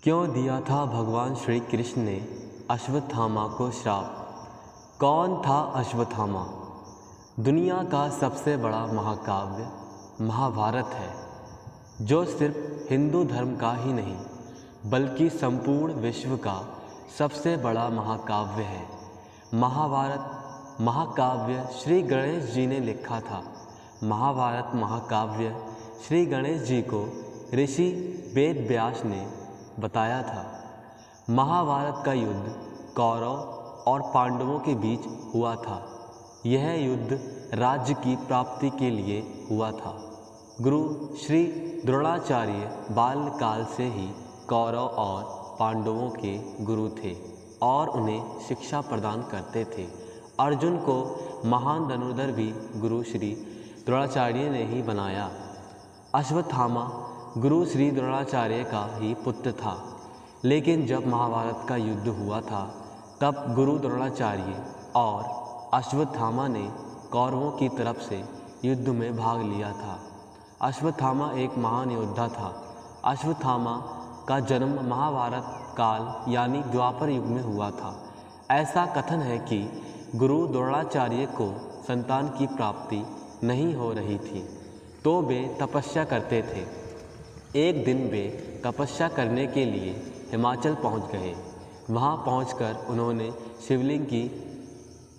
क्यों दिया था भगवान श्री कृष्ण ने अश्वत्थामा को श्राप? कौन था अश्वत्थामा? दुनिया का सबसे बड़ा महाकाव्य महाभारत है, जो सिर्फ हिंदू धर्म का ही नहीं बल्कि संपूर्ण विश्व का सबसे बड़ा महाकाव्य है। महाभारत महाकाव्य श्री गणेश जी ने लिखा था। महाभारत महाकाव्य श्री गणेश जी को ऋषि वेद व्यास ने बताया था। महाभारत का युद्ध कौरव और पांडवों के बीच हुआ था। यह युद्ध राज्य की प्राप्ति के लिए हुआ था। गुरु श्री द्रोणाचार्य बाल्यकाल से ही कौरव और पांडवों के गुरु थे और उन्हें शिक्षा प्रदान करते थे। अर्जुन को महान धनुर्धर भी गुरु श्री द्रोणाचार्य ने ही बनाया। अश्वत्थामा गुरु श्री द्रोणाचार्य का ही पुत्र था, लेकिन जब महाभारत का युद्ध हुआ था तब गुरु द्रोणाचार्य और अश्वत्थामा ने कौरवों की तरफ से युद्ध में भाग लिया था। अश्वत्थामा एक महान योद्धा था। अश्वत्थामा का जन्म महाभारत काल यानी द्वापर युग में हुआ था। ऐसा कथन है कि गुरु द्रोणाचार्य को संतान की प्राप्ति नहीं हो रही थी, तो वे तपस्या करते थे। एक दिन वे तपस्या करने के लिए हिमाचल पहुंच गए। वहां पहुंचकर उन्होंने शिवलिंग की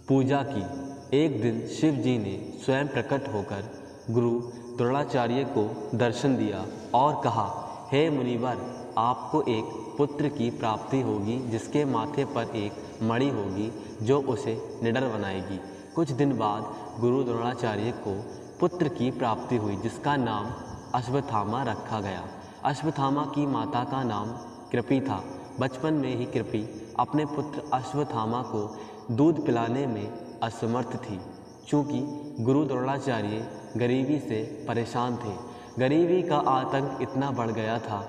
पूजा की। एक दिन शिव जी ने स्वयं प्रकट होकर गुरु द्रोणाचार्य को दर्शन दिया और कहा, हे मुनिवर, आपको एक पुत्र की प्राप्ति होगी जिसके माथे पर एक मणि होगी जो उसे निडर बनाएगी। कुछ दिन बाद गुरु द्रोणाचार्य को पुत्र की प्राप्ति हुई जिसका नाम अश्वत्थामा रखा गया। अश्वत्थामा की माता का नाम कृपि था। बचपन में ही कृपि अपने पुत्र अश्वत्थामा को दूध पिलाने में असमर्थ थी, चूँकि गुरु द्रोणाचार्य गरीबी से परेशान थे। गरीबी का आतंक इतना बढ़ गया था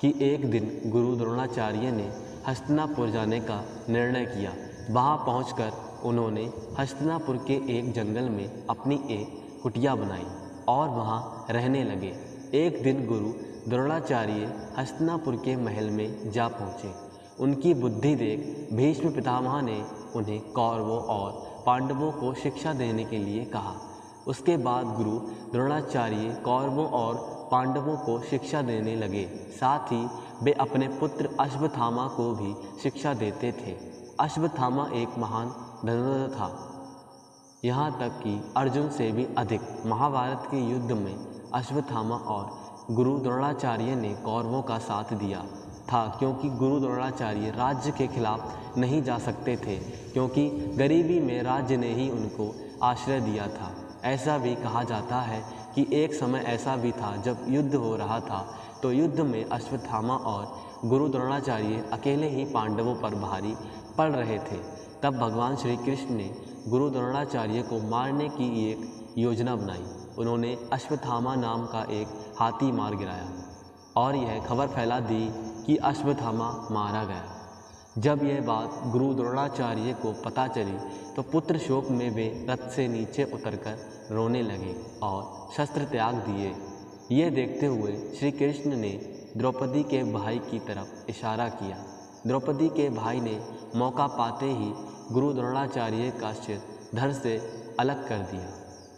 कि एक दिन गुरु द्रोणाचार्य ने हस्तिनापुर जाने का निर्णय किया। वहाँ पहुंचकर उन्होंने हस्तिनापुर के एक जंगल में अपनी एक कुटिया बनाई और वहाँ रहने लगे। एक दिन गुरु द्रोणाचार्य हस्तिनापुर के महल में जा पहुँचे। उनकी बुद्धि देख भीष्म पितामह ने उन्हें कौरवों और पांडवों को शिक्षा देने के लिए कहा। उसके बाद गुरु द्रोणाचार्य कौरवों और पांडवों को शिक्षा देने लगे। साथ ही वे अपने पुत्र अश्वत्थामा को भी शिक्षा देते थे। अश्वत्थामा एक महान धनुर्धर था, यहाँ तक कि अर्जुन से भी अधिक। महाभारत के युद्ध में अश्वत्थामा और गुरु द्रोणाचार्य ने कौरवों का साथ दिया था, क्योंकि गुरु द्रोणाचार्य राज्य के खिलाफ नहीं जा सकते थे, क्योंकि गरीबी में राज्य ने ही उनको आश्रय दिया था। ऐसा भी कहा जाता है कि एक समय ऐसा भी था जब युद्ध हो रहा था, तो युद्ध में अश्वत्थामा और गुरु द्रोणाचार्य अकेले ही पांडवों पर भारी पड़ रहे थे। तब भगवान श्री कृष्ण ने गुरु द्रोणाचार्य को मारने की एक योजना बनाई। उन्होंने अश्वत्थामा नाम का एक हाथी मार गिराया और यह खबर फैला दी कि अश्वत्थामा मारा गया। जब यह बात गुरु द्रोणाचार्य को पता चली तो पुत्र शोक में वे रथ से नीचे उतरकर रोने लगे और शस्त्र त्याग दिए। ये देखते हुए श्री कृष्ण ने द्रौपदी के भाई की तरफ इशारा किया। द्रौपदी के भाई ने मौका पाते ही गुरु द्रोणाचार्य का सिर धड़ से अलग कर दिया।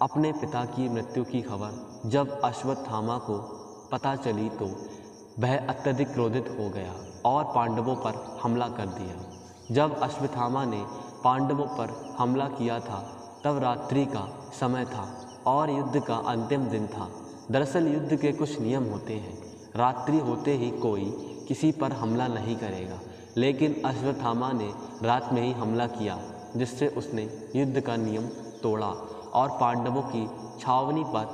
अपने पिता की मृत्यु की खबर जब अश्वत्थामा को पता चली तो वह अत्यधिक क्रोधित हो गया और पांडवों पर हमला कर दिया। जब अश्वत्थामा ने पांडवों पर हमला किया था तब रात्रि का समय था और युद्ध का अंतिम दिन था। दरअसल युद्ध के कुछ नियम होते हैं। रात्रि होते ही कोई किसी पर हमला नहीं करेगा, लेकिन अश्वत्थामा ने रात में ही हमला किया, जिससे उसने युद्ध का नियम तोड़ा और पांडवों की छावनी पर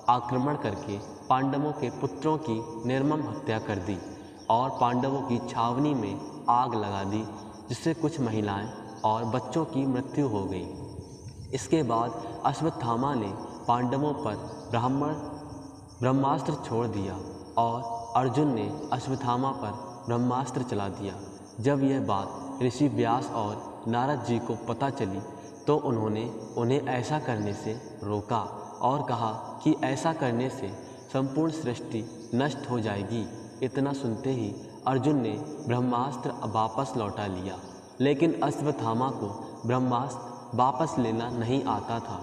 आक्रमण करके पांडवों के पुत्रों की निर्मम हत्या कर दी और पांडवों की छावनी में आग लगा दी, जिससे कुछ महिलाएं और बच्चों की मृत्यु हो गई। इसके बाद अश्वत्थामा ने पांडवों पर ब्रह्मास्त्र छोड़ दिया और अर्जुन ने अश्वत्थामा पर ब्रह्मास्त्र चला दिया। जब यह बात ऋषि व्यास और नारद जी को पता चली तो उन्होंने उन्हें ऐसा करने से रोका और कहा कि ऐसा करने से संपूर्ण सृष्टि नष्ट हो जाएगी। इतना सुनते ही अर्जुन ने ब्रह्मास्त्र वापस लौटा लिया, लेकिन अश्वत्थामा को ब्रह्मास्त्र वापस लेना नहीं आता था,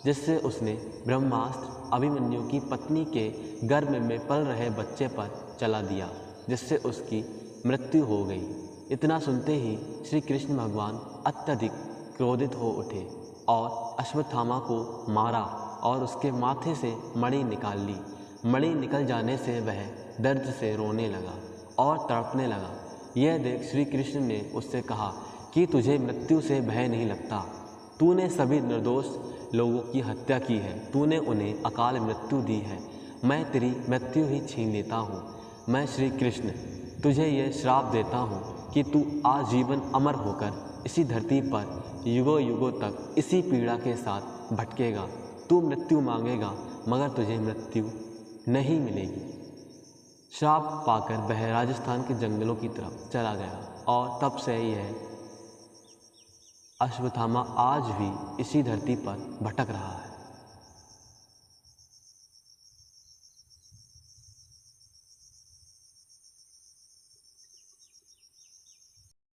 जिससे उसने ब्रह्मास्त्र अभिमन्यु की पत्नी के गर्भ में पल रहे बच्चे पर चला दिया, जिससे उसकी मृत्यु हो गई। इतना सुनते ही श्री कृष्ण भगवान अत्यधिक क्रोधित हो उठे और अश्वत्थामा को मारा और उसके माथे से मणि निकाल ली। मणि निकल जाने से वह दर्द से रोने लगा और तड़पने लगा। यह देख श्री कृष्ण ने उससे कहा कि तुझे मृत्यु से भय नहीं लगता। तूने सभी निर्दोष लोगों की हत्या की है, तूने उन्हें अकाल मृत्यु दी है। मैं तेरी मृत्यु ही छीन लेता हूँ। मैं श्री कृष्ण तुझे यह श्राप देता हूँ कि तू आजीवन अमर होकर इसी धरती पर युगों युगों तक इसी पीड़ा के साथ भटकेगा। तू मृत्यु मांगेगा मगर तुझे मृत्यु नहीं मिलेगी। श्राप पाकर वह राजस्थान के जंगलों की तरफ चला गया और तब से यह अश्वत्थामा आज भी इसी धरती पर भटक रहा है।